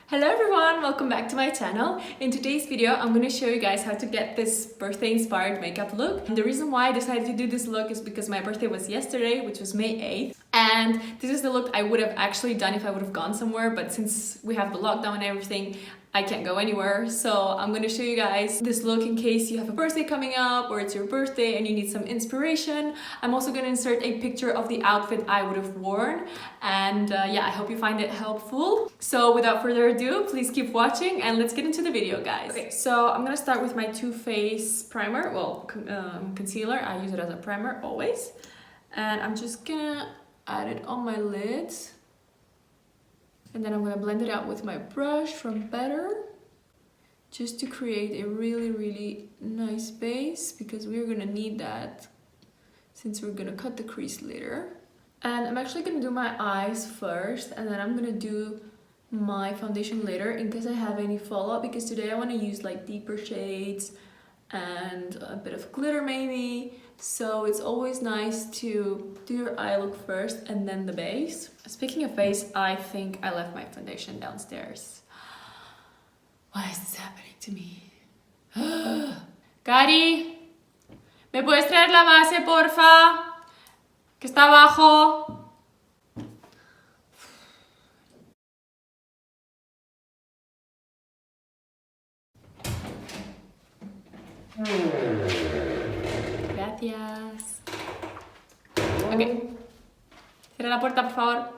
Hello everyone, welcome back to my channel. In today's video, I'm going to show you guys how to get this birthday inspired makeup look. And the reason why I decided to do this look is because my birthday was yesterday, which was May 8th. And this is the look I would have actually done if I would have gone somewhere, but since we have the lockdown and everything, I can't go anywhere. So I'm going to show you guys this look in case you have a birthday coming up or it's your birthday and you need some inspiration. I'm also going to insert a picture of the outfit I would have worn. And yeah, I hope you find it helpful. So without further ado, please keep watching and let's get into the video, guys. Okay, so I'm going to start with my Too Faced primer, well, concealer. I use it as a primer always. And I'm just going to add it on my lids. And then I'm going to blend it out with my brush from Better, just to create a really nice base, because we're going to need that since we're going to cut the crease later. And I'm actually going to do my eyes first, and then I'm going to do my foundation later in case I have any fallout, because today I want to use like deeper shades and a bit of glitter maybe. So it's always nice to do your eye look first and then the base. Speaking of base, I think I left my foundation downstairs. Why is this happening to me? Cari, ¿me puedes traer la base, porfa? Que está abajo. Gracias. Okay. Cierra la puerta, por favor.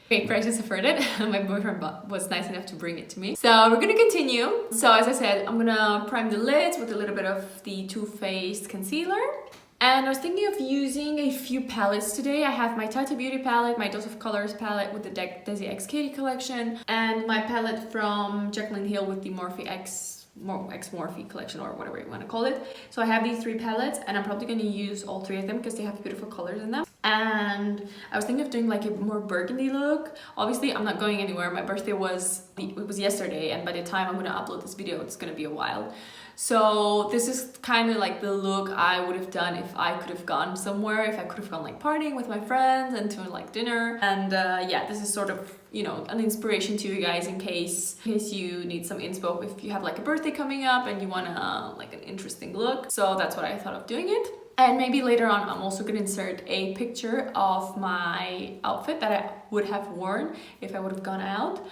Okay, precious averted. My boyfriend was nice enough to bring it to me. So we're gonna continue. So as I said, I'm gonna prime the lids with a little bit of the Too Faced concealer. And I was thinking of using a few palettes today. I have my Tata Beauty palette, my Dose of Colors palette with the Desi X Katy collection, and my palette from Jaclyn Hill with the Morphe X Morphe collection, or whatever you want to call it. So I have these three palettes and I'm probably going to use all three of them because they have beautiful colors in them. And I was thinking of doing like a more burgundy look. Obviously I'm not going anywhere. My birthday was yesterday, and by the time I'm going to upload this video it's going to be a while. So this is kind of like the look I would have done if I could have gone somewhere, if I could have gone like partying with my friends and to like dinner. And yeah, this is sort of, you know, an inspiration to you guys in case you need some inspo if you have like a birthday coming up and you want like an interesting look. So that's what I thought of doing it. And maybe later on I'm also going to insert a picture of my outfit that I would have worn if I would have gone out.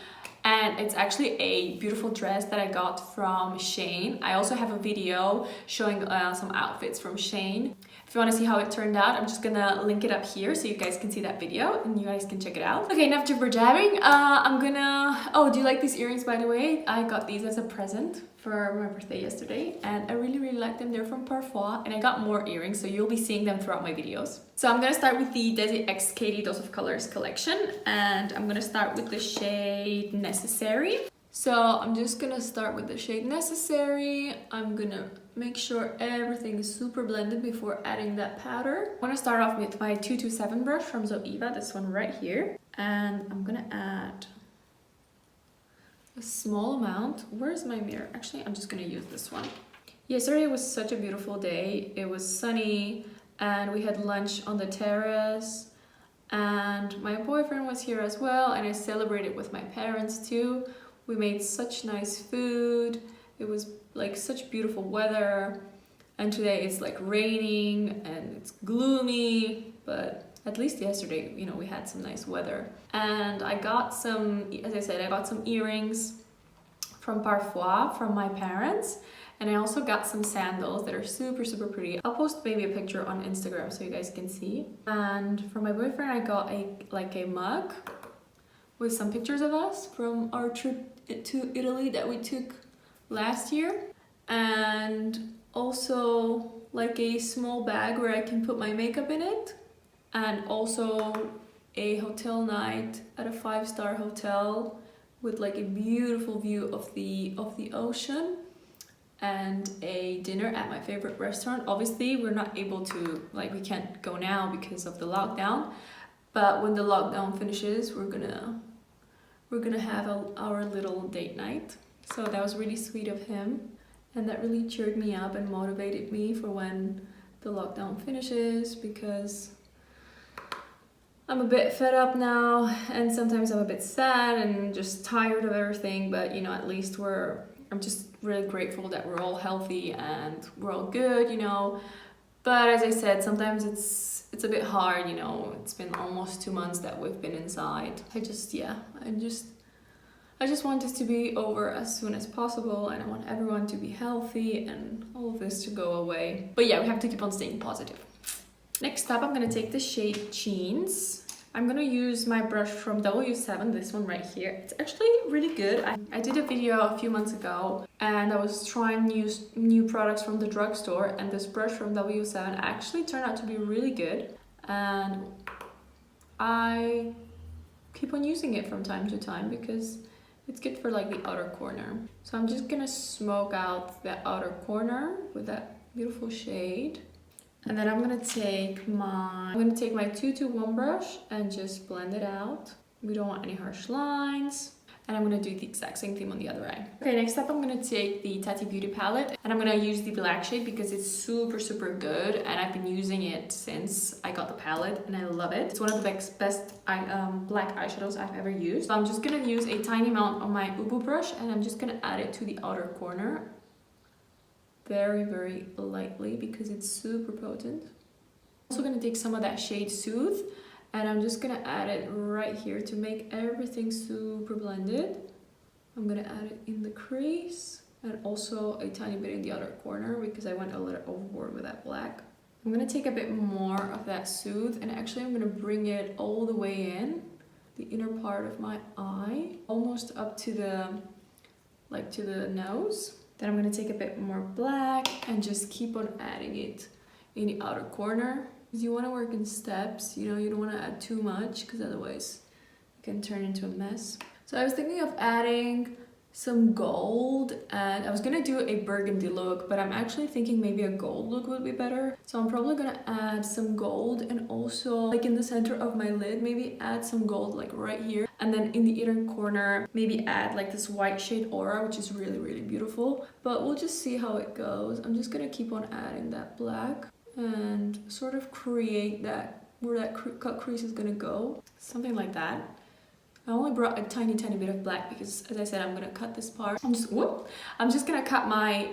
And it's actually a beautiful dress that I got from Shein. I also have a video showing some outfits from Shein. If you want to see how it turned out, I'm just gonna link it up here so you guys can see that video and you guys can check it out. Okay, enough jibber jabbing. I'm gonna... Oh, do you like these earrings, by the way? I got these as a present for my birthday yesterday and I really like them. They're from Parfois, and I got more earrings, so you'll be seeing them throughout my videos. So I'm gonna start with the Desi X Katy Dose of Colors collection, and I'm gonna start with the shade Necessary. So I'm just gonna start with the shade Necessary. I'm gonna make sure everything is super blended before adding that powder. I'm gonna start off with my 227 brush from Zoeva, this one right here. And I'm gonna add a small amount. Where's my mirror? Actually, I'm just gonna use this one. Yesterday was such a beautiful day. It was sunny and we had lunch on the terrace. And my boyfriend was here as well, and I celebrated with my parents too. We made such nice food. It was like such beautiful weather, and today it's like raining and it's gloomy, but at least yesterday, you know, we had some nice weather. And I got some, as I said, I got some earrings from Parfois from my parents, and I also got some sandals that are super pretty. I'll post maybe a picture on Instagram so you guys can see. And for my boyfriend I got a mug with some pictures of us from our trip to Italy that we took last year, and also like a small bag where I can put my makeup in it, and also a hotel night at a 5-star hotel with like a beautiful view of the ocean, and a dinner at my favorite restaurant. Obviously we're not able to, like, we can't go now because of the lockdown, but when the lockdown finishes we're gonna have our little date night. So that was really sweet of him, and that really cheered me up and motivated me for when the lockdown finishes, because I'm a bit fed up now, and sometimes I'm a bit sad and just tired of everything, but you know, at least I'm just really grateful that we're all healthy and we're all good, you know. But as I said, sometimes it's a bit hard, you know. It's been almost 2 months that we've been inside. I just want this to be over as soon as possible, and I want everyone to be healthy and all of this to go away. But yeah, we have to keep on staying positive. Next up, I'm gonna take the shade Jeans. I'm gonna use my brush from W7, this one right here. It's actually really good. I did a video a few months ago and I was trying new products from the drugstore, and this brush from W7 actually turned out to be really good. And I keep on using it from time to time because it's good for like the outer corner. So I'm just gonna smoke out the outer corner with that beautiful shade. And then I'm gonna take my 221 brush and just blend it out. We don't want any harsh lines. And I'm gonna do the exact same thing on the other eye. Okay, next up I'm gonna take the Tati Beauty palette, and I'm gonna use the black shade because it's super, super good, and I've been using it since I got the palette and I love it. It's one of the best black eyeshadows I've ever used. So I'm just gonna use a tiny amount on my Ubu brush, and I'm just gonna add it to the outer corner. Very, very lightly because it's super potent. I'm also gonna take some of that shade Soothe, and I'm just gonna add it right here to make everything super blended. I'm gonna add it in the crease and also a tiny bit in the outer corner because I went a little overboard with that black. I'm gonna take a bit more of that Soothe, and actually I'm gonna bring it all the way in the inner part of my eye, almost up to the nose. Then I'm gonna take a bit more black and just keep on adding it in the outer corner. Because you wanna work in steps, you know, you don't wanna add too much because otherwise it can turn into a mess. So I was thinking of adding some gold, and I was gonna do a burgundy look, but I'm actually thinking maybe a gold look would be better. So I'm probably gonna add some gold, and also like in the center of my lid, maybe add some gold like right here. And then in the inner corner, maybe add like this white shade Aura, which is really, really beautiful. But we'll just see how it goes. I'm just gonna keep on adding that black and sort of create that, where that cut crease is gonna go. Something like that. I only brought a tiny bit of black because, as I said, I'm gonna cut this part. I'm just gonna cut my,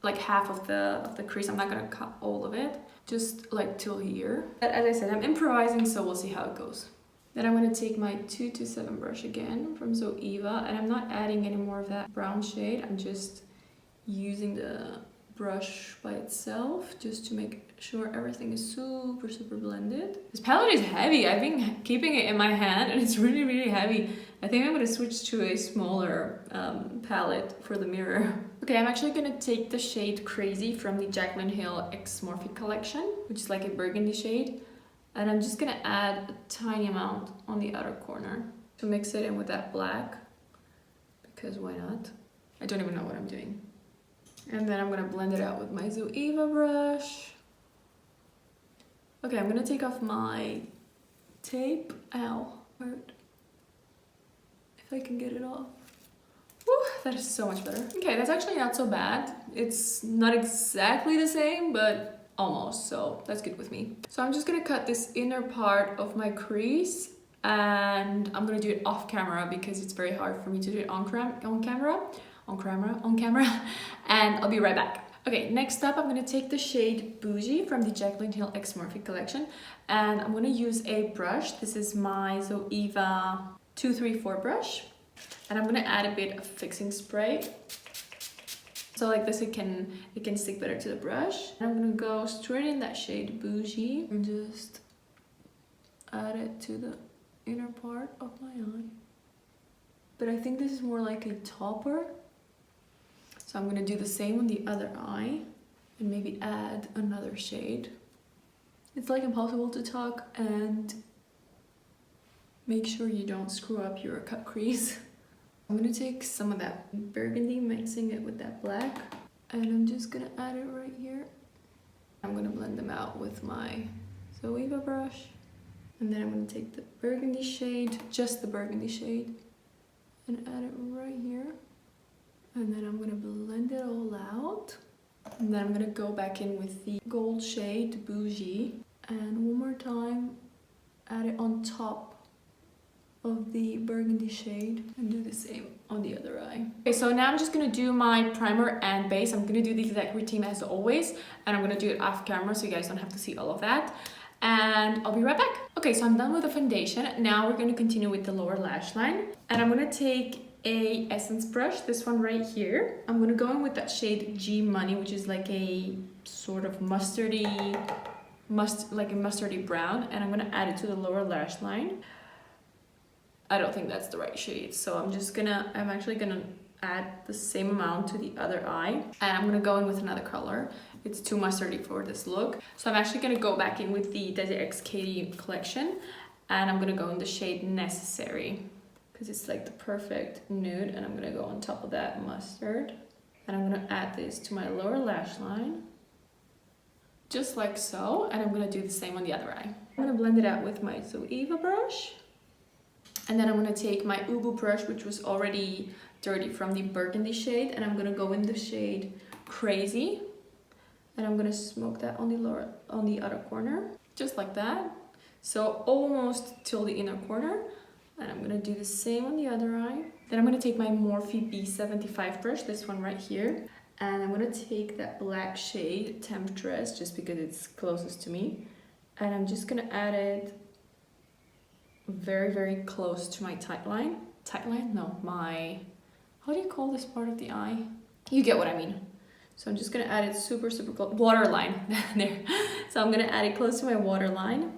like half of the crease. I'm not gonna cut all of it, just like till here. But as I said, I'm improvising, so we'll see how it goes. Then I'm gonna take my 227 brush again from Zoeva, and I'm not adding any more of that brown shade. I'm just using the brush by itself just to make sure everything is super, super blended. This palette is heavy. I've been keeping it in my hand and it's really, really heavy. I think I'm gonna switch to a smaller palette for the mirror. Okay, I'm actually gonna take the shade Crazy from the Jaclyn Hill X Morphe collection, which is like a burgundy shade. And I'm just gonna add a tiny amount on the outer corner to mix it in with that black, because why not? I don't even know what I'm doing. And then I'm gonna blend it out with my Zoeva brush. Okay, I'm gonna take off my tape. Ow, hurt. If I can get it off. Whew, that is so much better. Okay, that's actually not so bad. It's not exactly the same, but almost, so that's good with me. So I'm just gonna cut this inner part of my crease, and I'm gonna do it off camera because it's very hard for me to do it on camera, and I'll be right back. Okay, next up I'm gonna take the shade Bougie from the Jaclyn Hill X Morphe collection, and I'm gonna use a brush. This is my Zoeva 234 brush, and I'm gonna add a bit of fixing spray. So like this, it can stick better to the brush. And I'm gonna go straight in that shade Bougie and just add it to the inner part of my eye. But I think this is more like a topper. So I'm gonna do the same on the other eye and maybe add another shade. It's like impossible to talk and make sure you don't screw up your cut crease. I'm gonna take some of that burgundy, mixing it with that black, and I'm just gonna add it right here. I'm gonna blend them out with my Zoeva brush, and then I'm gonna take the burgundy shade, just the burgundy shade, and add it right here. And then I'm gonna blend it all out. And then I'm gonna go back in with the gold shade Bougie, and one more time add it on top of the burgundy shade and do the same on the other eye. Okay, so now I'm just gonna do my primer and base. I'm gonna do the exact routine as always, and I'm gonna do it off camera so you guys don't have to see all of that. And I'll be right back. Okay, so I'm done with the foundation. Now we're gonna continue with the lower lash line. And I'm gonna take a essence brush, this one right here. I'm gonna go in with that shade G Money, which is like a sort of mustardy brown, and I'm gonna add it to the lower lash line. I don't think that's the right shade, so I'm actually gonna add the same amount to the other eye, and I'm gonna go in with another color. It's too mustardy for this look, so I'm actually gonna go back in with the Desert X Katie collection, and I'm gonna go in the shade Necessary because it's like the perfect nude, and I'm gonna go on top of that mustard, and I'm gonna add this to my lower lash line, just like so, and I'm gonna do the same on the other eye. I'm gonna blend it out with my Zoeva brush. And then I'm gonna take my Ubu brush, which was already dirty from the burgundy shade, and I'm gonna go in the shade Crazy, and I'm gonna smoke that on the other corner, just like that. So almost till the inner corner, and I'm gonna do the same on the other eye. Then I'm gonna take my Morphe B75 brush, this one right here, and I'm gonna take that black shade Temptress, just because it's closest to me, and I'm just gonna add it very, very close to my tight line. No, how do you call this part of the eye? You get what I mean. So I'm just gonna add it super, super close. Waterline, there. So I'm gonna add it close to my waterline,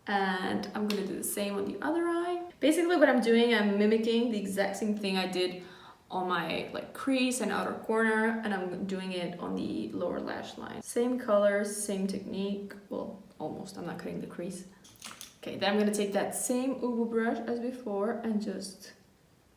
and I'm gonna do the same on the other eye. Basically what I'm doing, I'm mimicking the exact same thing I did on my crease and outer corner, and I'm doing it on the lower lash line. Same colors, same technique. Well, almost, I'm not cutting the crease. Okay, then I'm gonna take that same Ubu brush as before and just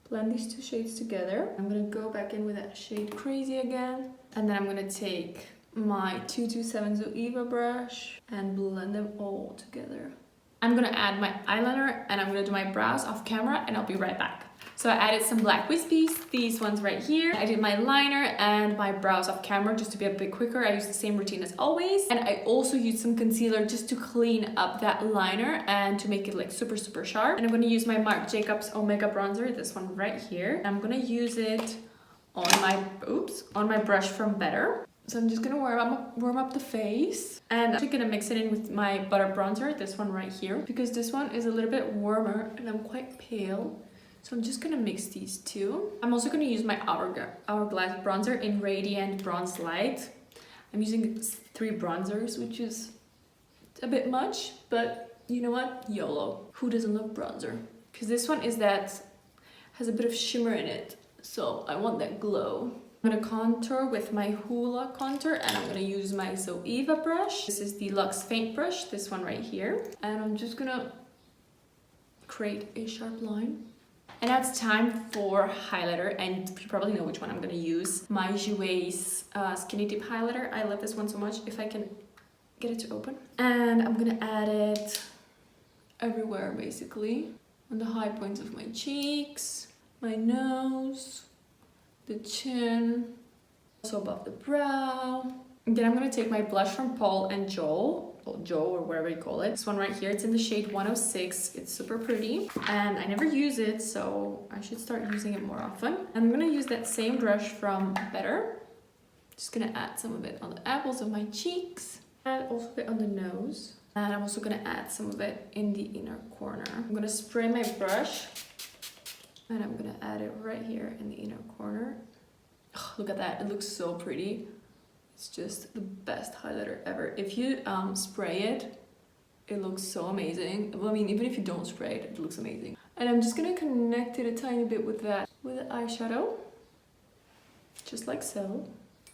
blend these two shades together. I'm gonna go back in with that shade Crazy again. And then I'm gonna take my 227 Zoeva brush and blend them all together. I'm gonna add my eyeliner and I'm gonna do my brows off camera, and I'll be right back. So I added some black wispies, these ones right here. I did my liner and my brows off camera just to be a bit quicker. I used the same routine as always. And I also used some concealer just to clean up that liner and to make it super, super sharp. And I'm gonna use my Marc Jacobs Omega bronzer, this one right here. I'm gonna use it on my brush from Better. So I'm just gonna warm up the face, and I'm actually gonna mix it in with my Butter bronzer, this one right here, because this one is a little bit warmer and I'm quite pale. So I'm just gonna mix these two. I'm also gonna use my Hourglass bronzer in Radiant Bronze Light. I'm using 3 bronzers, which is a bit much, but you know what? YOLO. Who doesn't love bronzer? Because this one has a bit of shimmer in it, so I want that glow. I'm gonna contour with my Hoola contour, and I'm gonna use my Zoeva brush. This is the Luxe Faint brush, this one right here. And I'm just gonna create a sharp line. And now it's time for highlighter, and you probably know which one I'm gonna use. My Jouer's Skinny Dip highlighter. I love this one so much, if I can get it to open. And I'm gonna add it everywhere, basically. On the high points of my cheeks, my nose, the chin, also above the brow. And then I'm gonna take my blush from Paul and Joe, or Joe, or whatever you call it. This one right here, it's in the shade 106. It's super pretty, and I never use it, so I should start using it more often. I'm gonna use that same brush from Better. Just gonna add some of it on the apples of my cheeks, and also a bit on the nose. And I'm also gonna add some of it in the inner corner. I'm gonna spray my brush, and I'm gonna add it right here in the inner corner. Oh, look at that, it looks so pretty. It's just the best highlighter ever. If you spray it, it looks so amazing. Well, I mean, even if you don't spray it, it looks amazing. And I'm just gonna connect it a tiny bit with the eyeshadow, just like so.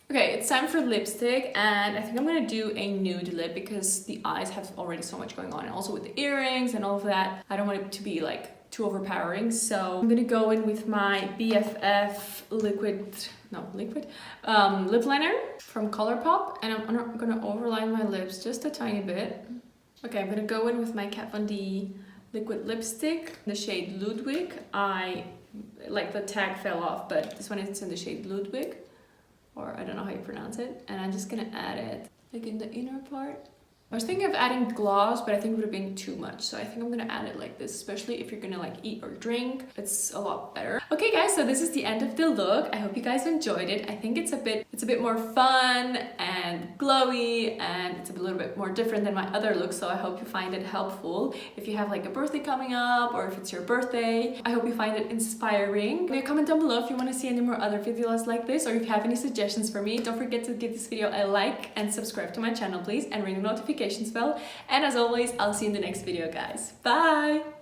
Okay, it's time for lipstick, and I think I'm gonna do a nude lip because the eyes have already so much going on, and also with the earrings and all of that, I don't want it to be too overpowering. So I'm gonna go in with my BFF lip liner from Colourpop, and I'm gonna overline my lips just a tiny bit. Okay, I'm gonna go in with my Kat Von D liquid lipstick, the shade Ludwig. The tag fell off, but this one is in the shade Ludwig, or I don't know how you pronounce it. And I'm just gonna add it in the inner part I was thinking of adding gloss, but I think it would have been too much. So I think I'm gonna add it like this, especially if you're gonna like eat or drink. It's a lot better. Okay guys, so this is the end of the look. I hope you guys enjoyed it. I think it's a bit more fun and glowy, and it's a little bit more different than my other looks. So I hope you find it helpful. If you have like a birthday coming up, or if it's your birthday, I hope you find it inspiring. Leave a comment down below if you want to see any more other videos like this, or if you have any suggestions for me. Don't forget to give this video a like and subscribe to my channel, please, and ring the notifications bell. And as always, I'll see you in the next video, guys. Bye!